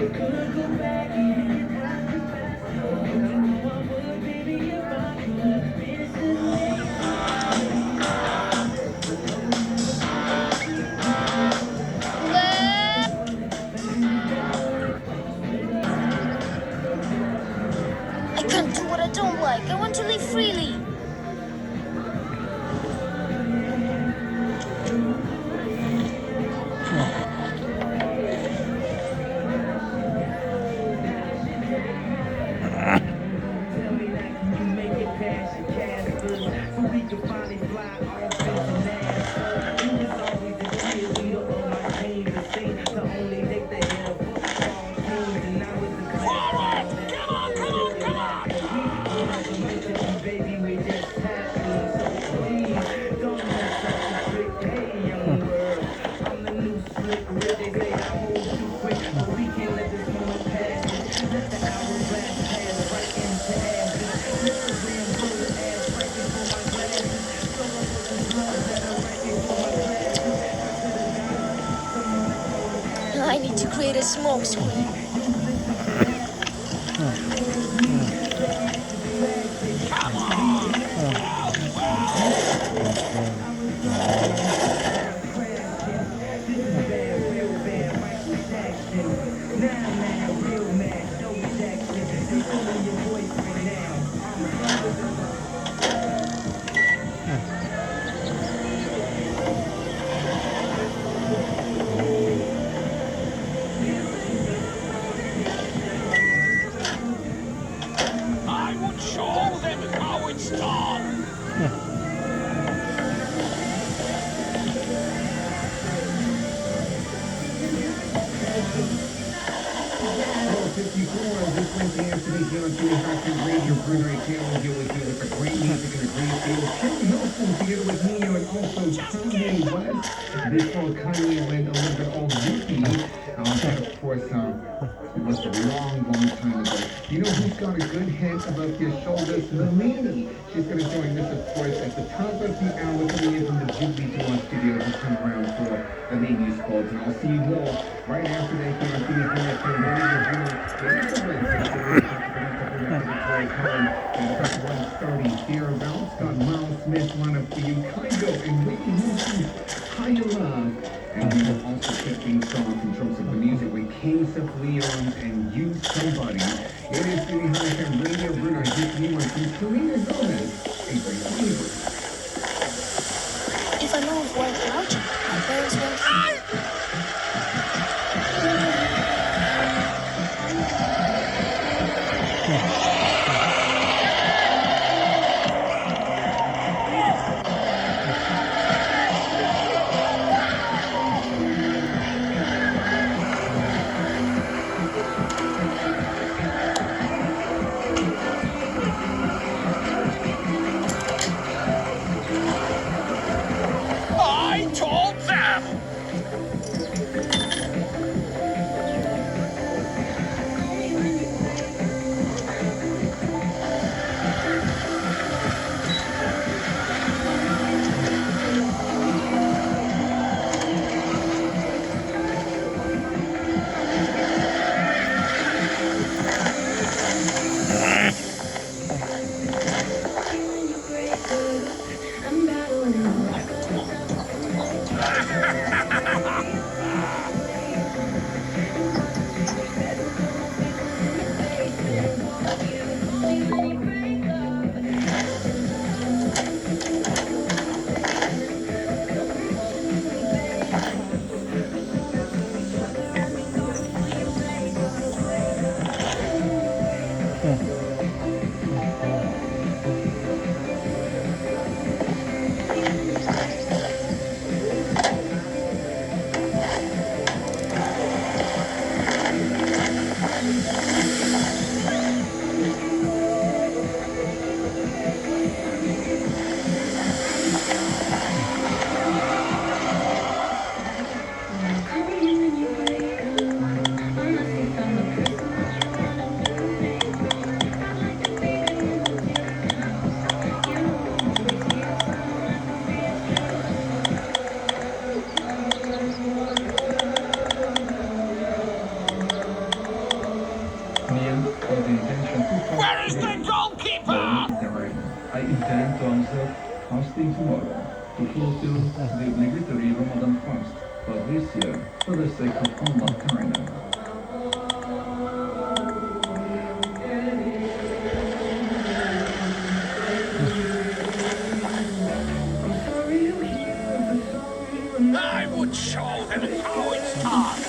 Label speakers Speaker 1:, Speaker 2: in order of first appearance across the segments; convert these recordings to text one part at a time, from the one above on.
Speaker 1: I can't do what I don't like. I want to live freely. I need to create a smoke screen.
Speaker 2: I would show them how it's done.
Speaker 3: 54, this Wednesday afternoon here on Jimmy Hawkins Radio. Runaway challenge you with you with the great music and a great deal. Kim Hilton together with me and also Kanye West. This one Kanye went a little bit all goofy. That of course it was a long time ago. You know who's got a good head above his shoulders? Melanie. She's going to join us, of course, at the top of the hour coming in from the Jubilee Juwan studio to come around for the ladies' calls. And I'll see you all right after that here on Jimmy thereabouts. Got Miles Smith, one up for you, Kygo, and Whitney Houston's Higher Love. And we will also kick things off in terms of the music with Kings of Leon and You Somebody. It is Jimmy High Radio Bruno. This new one from Selena Gomez. A great favorite.
Speaker 1: If I move one out, my parents won't.
Speaker 3: fasting tomorrow to fulfill the obligatory Ramadan fast. But this year, for the sake of Allah Ta'ala.
Speaker 2: I would show them how it's done.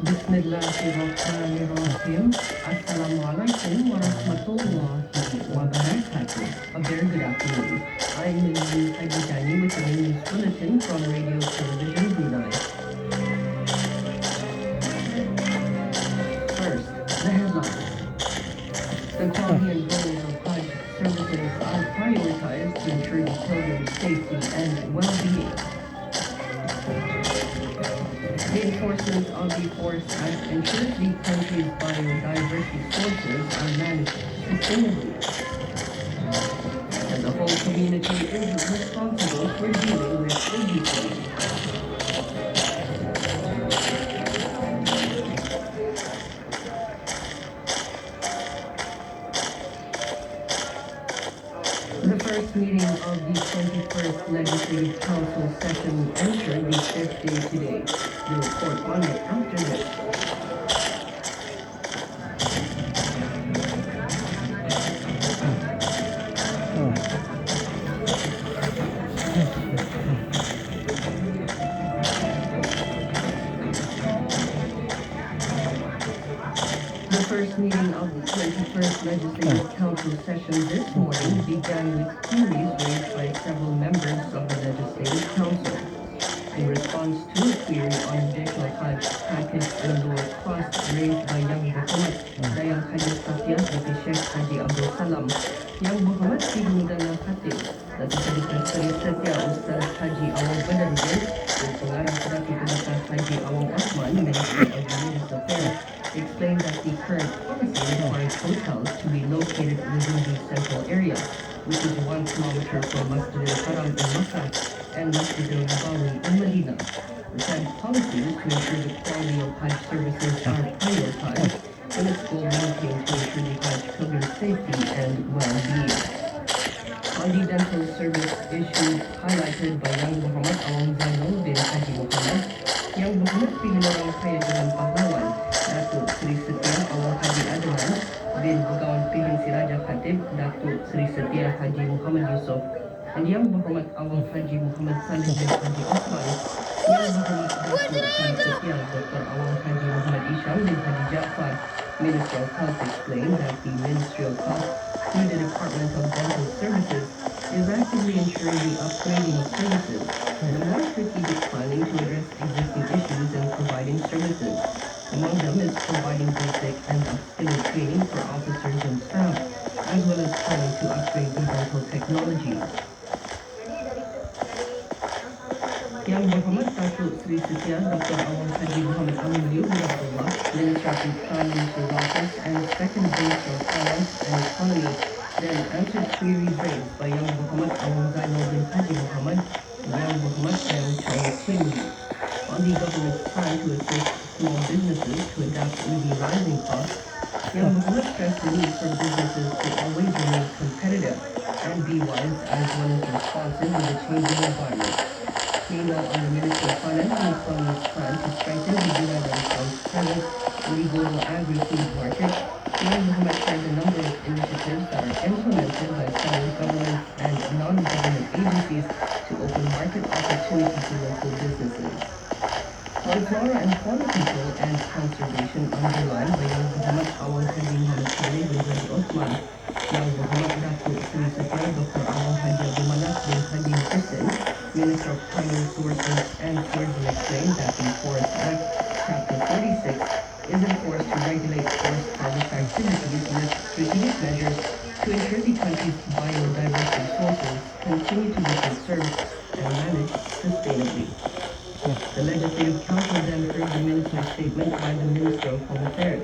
Speaker 4: Bismillahirrahmanirrahim. Assalamualaikum warahmatullahi wabarakatuh. A very good afternoon. I'm Ms. Agitani with the news bulletin from Radio Television Brunei. First, the headlines. The quality and goals of Hajj services are prioritized to ensure the pilgrim's safety and well-being. The enforcement of the Forest Act ensures the country's biodiversity sources are managed sustainably. And the whole community is responsible for dealing with industry. The first meeting of the 21st Legislative Council session entered the fifth day today. We'll report on it after this. The first meeting of the 21st Legislative Council session this morning began with queries raised by several members of the Legislative Council. In response to a query on additional Hajj package and lower costs raised by Young Diplomat Dayang Haji Safia with Sheikh Haji Abdul Salam, Yang Muhammad Ibnu dan Khatib Datuk Seri Seri Setia Ustaz Haji Awang Badaruddin dan Pengarah Datuk Pendekar Haji Awang Osman, Minister of Religious Affairs, explained that the current policy requires hotels to be located within the central area, which is 1 kilometer from Masjid al-Haram in Makkah and Masjid al-Nabawi in Medina. The said policy is to ensure the quality of Hajj services are prioritized, and its goal maintained to ensure the Hajj pilgrim's safety and well-being. On the dental service issue highlighted by Yang Muhammad Awang Zainul bin Haji Muhammad, Yang Muhammad pilih orang kaya dengan pahlawan, Datuk Seri Setia Awang Haji Adnan bin Begawan Pilihan Si Raja Khatib, Datuk Seri Setia Haji Muhammad Yusof, and Yang Muhammad Awang Haji Muhammad Saleh bin Haji Osman, Yang Muhammad Datuk Seri Setia Dr. Awang Haji Muhammad Isham bin Haji Jaafar. Minister of Health explained that the Ministry of Health, through the Department of Dental Services, is actively ensuring the upgrading of services and a more strategic planning to address existing issues and providing services. Among them is providing basic and upskilling training for officers and staff, as well as planning to upgrade the dental technology. Yang Muhammad Datuk Seri Setia Dr. Awang Haji Muhammad Amin bin Abdullah, Minister of the Prime Minister's Office and Second Minister of Finance and Economy, then answered queries raised by Yang Muhammad Awang Zainul bin Haji Muhammad and Yang Muhammad Ayam Chai Timothy on the government's plan to assist small businesses to adapt to the rising costs. Yang Muhammad stressed the need for businesses to always remain competitive and be wise as well as responsive in the changing environment. Meanwhile, on the Minister of Finance and Economy's plan to strengthen the United States presence in the global agri-food market, Yang Muhammad shared a number of initiatives that are implemented by federal governments and non-government agencies to open market opportunities to local businesses. On flora and fauna control and conservation underlined by Yang Muhammad Awang Haji Muhammad Saleh bin Haji Osman, Yang Muhammad Datuk Seri Setia Dr. Awang Haji Abdul Manaf bin Haji Hussein, Minister of Primary Resources and Tourism, explained that the Forest Act, Chapter 46, is enforced to regulate forest harvest activities with strategic measures to ensure the country's biodiversity sources continue to be conserved and managed sustainably. The Legislative Council then heard the minister's statement by the Minister of Home Affairs.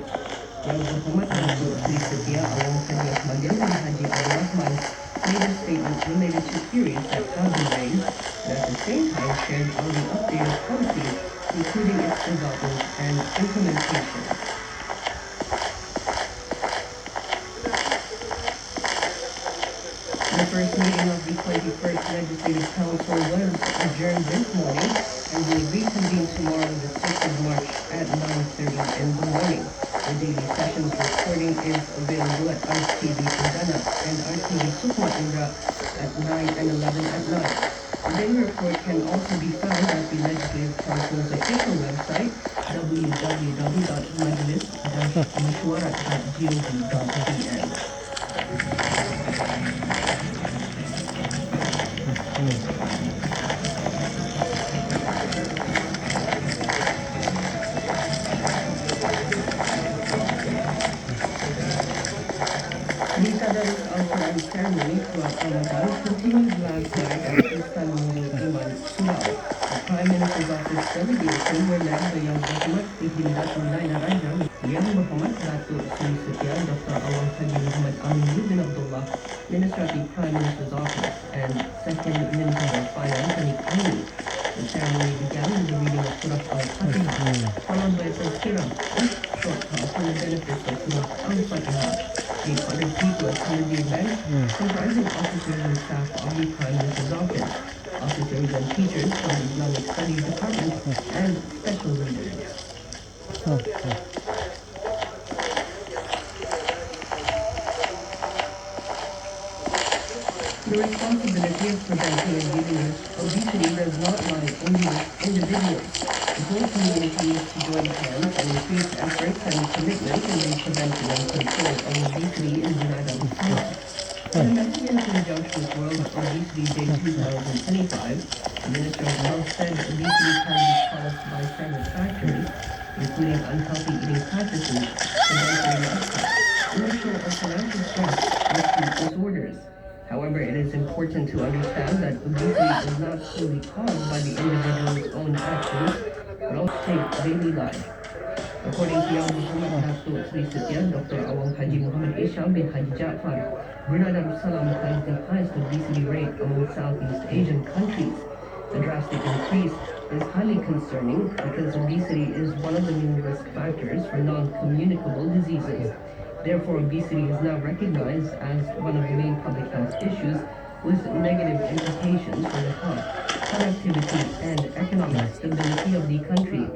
Speaker 4: Yang Muhammad Datuk Seri Setia Awang Haji Ahmad bin Haji Abdul Rahman made a statement related to queries that have been raised and at the same time shared on the updated policies, including its development and implementation. The first meeting of the 21st Legislative Council was adjourned this morning and will reconvene tomorrow, the 6th of March at 9:30 in the morning. The daily sessions recording is available at RTV Perdana and RTV Sukma Indra at 9 and 11 at night. The daily report can also be found at the Legislative Council's official website, www.majlis-mashwarat.gov.bn. The Tadarus Al-Quran ceremony throughout Ramadan continued last night at Istan Nurul Iman, Surau. The Prime Minister's Office delegation were led by Yang Muhammad Ibn Datul Laila Raja, Yang Muhammad Datuk Seri Setia Dr. Awang Haji Muhammad Amin bin Abdullah, Minister of the Prime Minister's Office, and Second Minister of Finance and Economy. The ceremony began with the reading of Surah Al-Fatiha, followed by a tazkirah, a short talk on the benefits of Surah Al-Fatiha. 800 people attended the event, comprising officers and staff of the Prime Minister's Office, officers and teachers from the Islamic Studies Department, and special readers. The responsibility of preventing and dealing with obesity does not lie only with individuals. The whole community needs to join hands and increase efforts and commitment in the prevention and control of obesity in the United States. In a message in conjunction with World Obesity Day 2025, the Minister of Health said obesity can be caused by several factors, including unhealthy eating practices, sedentary lifestyle, emotional or financial stress, and food disorders. important to understand that obesity is not solely caused by the individual's own actions, but also shapes daily life. According to Yang Muhammad Datuk Sri Setia Dr. Awang Haji Muhammad Isham bin Haji Jafar, Brunei Darussalam has the highest obesity rate among Southeast Asian countries. The drastic increase is highly concerning because obesity is one of the main risk factors for non-communicable diseases. Therefore, obesity is now recognized as one of the main public health issues with negative implications for the health, productivity, and economic stability of the country.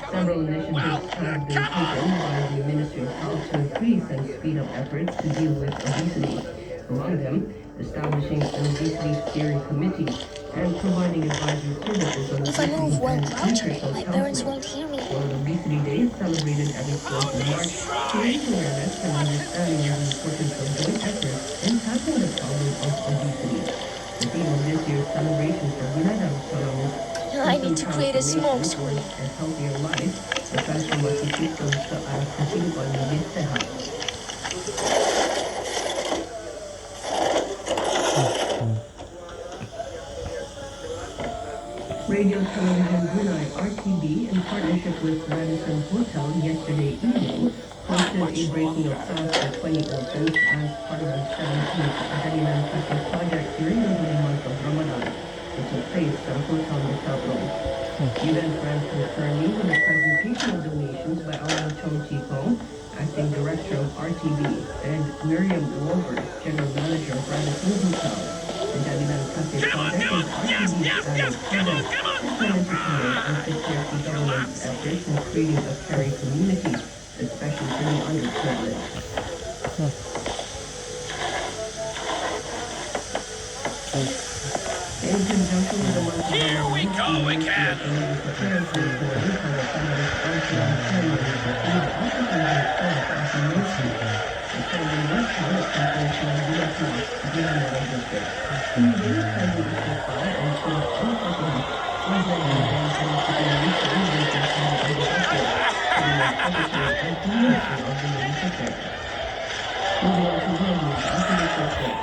Speaker 4: Several initiatives have been taken by the Ministry of Health to increase and speed up efforts to deal with obesity. Among them, establishing an obesity steering committee and providing advisory services on
Speaker 1: If I
Speaker 4: obesity
Speaker 1: move one
Speaker 4: and
Speaker 1: louder,
Speaker 4: nutritional
Speaker 1: my parents
Speaker 4: counseling.
Speaker 1: won't hear me.
Speaker 4: World Obesity Day is celebrated every 4th of March to raise awareness and understanding of the importance of joint efforts in tackling the problem of obesity. The theme of this year's celebration for Brunei Darussalam is
Speaker 1: I need to create a smoke
Speaker 4: transformation
Speaker 1: screen.
Speaker 4: towards a healthier life, a transformasi sistem ke arah kehidupan lebih sehat. Radio Television Brunei (RTB) in partnership with Radisson Hotel yesterday evening hosted a breaking of fast for 20 orphans as part of the 17th Jadilan Kasih project during the holy month of Ramadan, which took place at a hotel in the capital. The event ran concurrently with a presentation of donations by Alan Chong Chi Kong, Acting Director of RTB, and Miriam Wolver, General Manager of Radisson Hotel. The Jadilan Kasih project is RTB's annual project intended to promote and support the government's efforts in creating a caring community, especially for the underprivileged. In conjunction with the month of
Speaker 2: Here we go again.
Speaker 4: Moving on to world news after this report.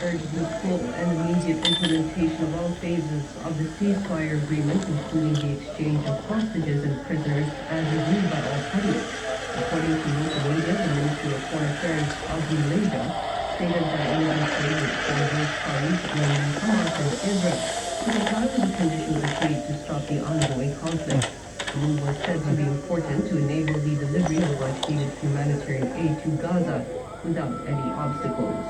Speaker 4: Urged the full and immediate implementation of all phases of the ceasefire agreement, including the exchange of hostages and prisoners, as agreed by all parties. According to local media, the Ministry of Foreign Affairs of Malaysia stated that Iran favors both parties, namely Hamas and Israel, to comply with the conditions agreed to stop the ongoing conflict. The move was said to be important to enable the delivery of much-needed humanitarian aid to Gaza without any obstacles.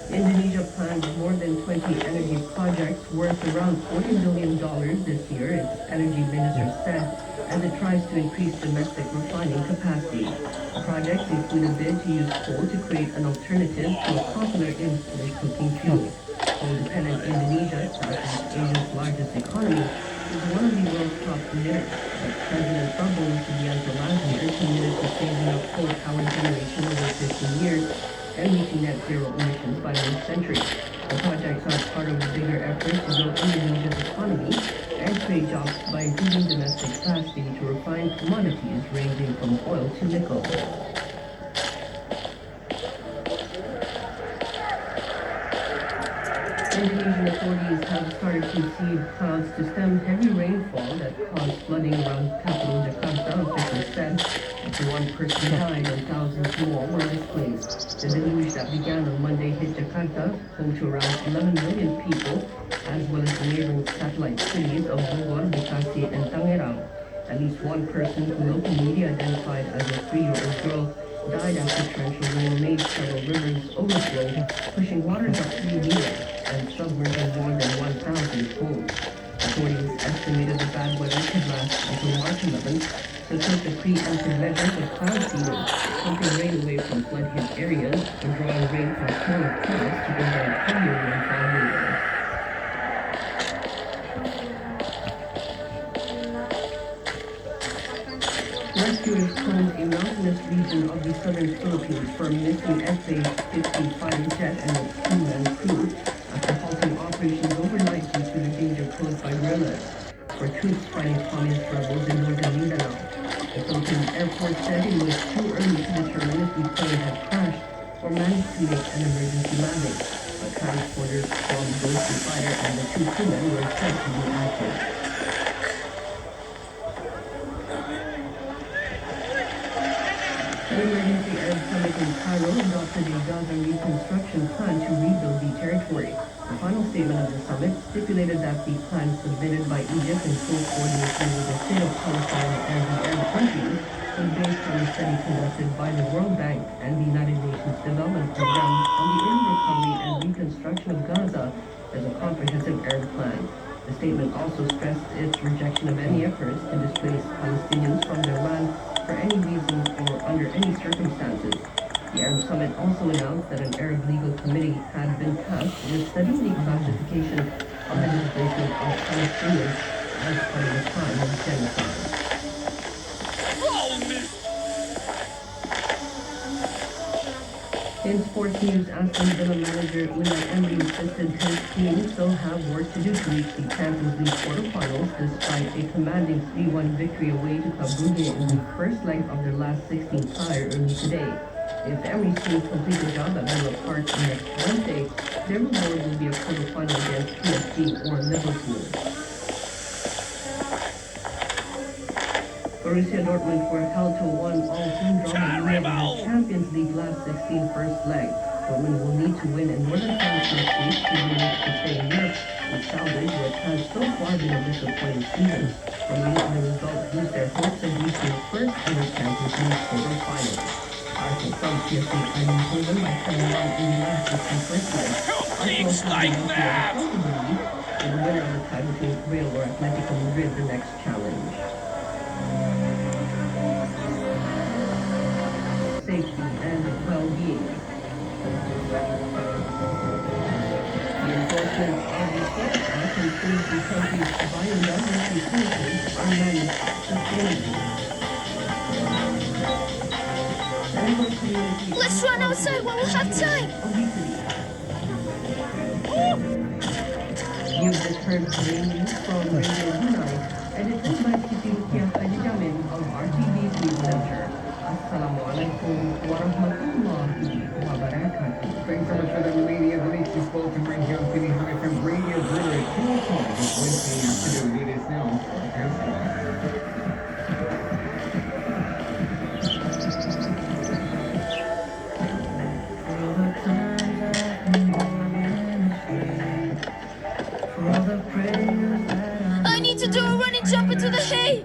Speaker 4: Indonesia plans more than 20 energy projects worth around $40 billion this year, its energy minister said, as it tries to increase domestic refining capacity. The projects include a bid to use coal to create an alternative to a popular imported cooking fuel. Coal-dependent Indonesia, Southeast Asia's largest economy, is one of the world's top emitters, but President Prabowo Subianto last year committed to phasing out coal power generation over 15 years and reaching net zero emissions by mid-century. The projects are part of a bigger effort to grow Indonesia's economy and create jobs by improving domestic capacity to refine commodities ranging from oil to nickel. Indonesian authorities have started to seed clouds to stem heavy rainfall that caused flooding around capital Jakarta, officials said. Up to one person died and thousands more were displaced. The deluge that began on Monday hit Jakarta, home to around 11 million people, as well as the neighboring satellite cities of Bogor, Bekasi, and Tangerang. At least one person who local media identified as a 3-year-old girl died after torrential rain made several rivers overflow, pushing waters up 3 meters and submerging more than 1,000 homes. Authorities estimated the bad weather could last until March 11th, so took the preemptive measures of cloud seeding, pumping rain away from flood-hit areas and drawing rain from smaller pools to prevent heavier rainfall later. Rescuers told a mountainous region of the southern Philippines for a missing FA-50 fighter jet and its two-man crew after halting operations overnight due to the danger posed by guerrillas for troops fighting communist rebels in northern Mindanao. The Philippine Air Force said it was too early to determine if the plane had crashed or managed to make an emergency landing, but transporters from both the fighter and the two crewmen were said to be active. An emergency Arab summit in Cairo adopted a Gaza reconstruction plan to rebuild the territory. The final statement of the summit stipulated that the plan submitted by Egypt in full coordination with the state of Palestine and the Arab countries was based on a study conducted by the World Bank and the United Nations Development Program on the early recovery and reconstruction of Gaza as a comprehensive Arab plan. The statement also stressed its rejection of any efforts to displace Palestinians from their land for any reason or under any circumstances. The Arab Summit also announced that an Arab legal committee had been tasked with studying the classification of the displacement of Palestinians as part of a crime of genocide. In sports news, Aston Villa manager Unai Emery insisted his team still have work to do to reach the Champions League quarterfinals despite a commanding 3-1 victory away to Club Brugge in the first leg of their last 16 tie early today. If Emery's team complete the job at Villa Park next Wednesday, their reward will be a quarterfinal against PSG or Liverpool. Borussia Dortmund were held to a 1-all draw in the Champions League last 16 first leg. Dortmund will need to win in Northern France next week to win to stay in Europe, with salvage what has so far been a disappointing season. The result boosts their hopes of reaching first ever Champions League quarter-final. Arsenal from PSG Eindhoven by 7-1 in the last 16 first leg.
Speaker 2: Things like that!
Speaker 4: The winner of the tie between Real or Atletico Madrid the next challenge. Safety and well-being. The enforcement of the Sports Act includes the country's biodiversity policies are managed sustainably.
Speaker 1: Let's run outside while we have time.
Speaker 4: You've just heard great news from Radio Runaway, edited by Siti Khadijamin of RTV's News Center. Assalamualaikum warahmatullahi wabarakatuh.
Speaker 3: Thanks so much for that, lady. As Alicia spoken right here on City High from Radio Brother 2 o'clock. It's Wednesday afternoon. It is now.
Speaker 1: I need to do a running jump into the hay.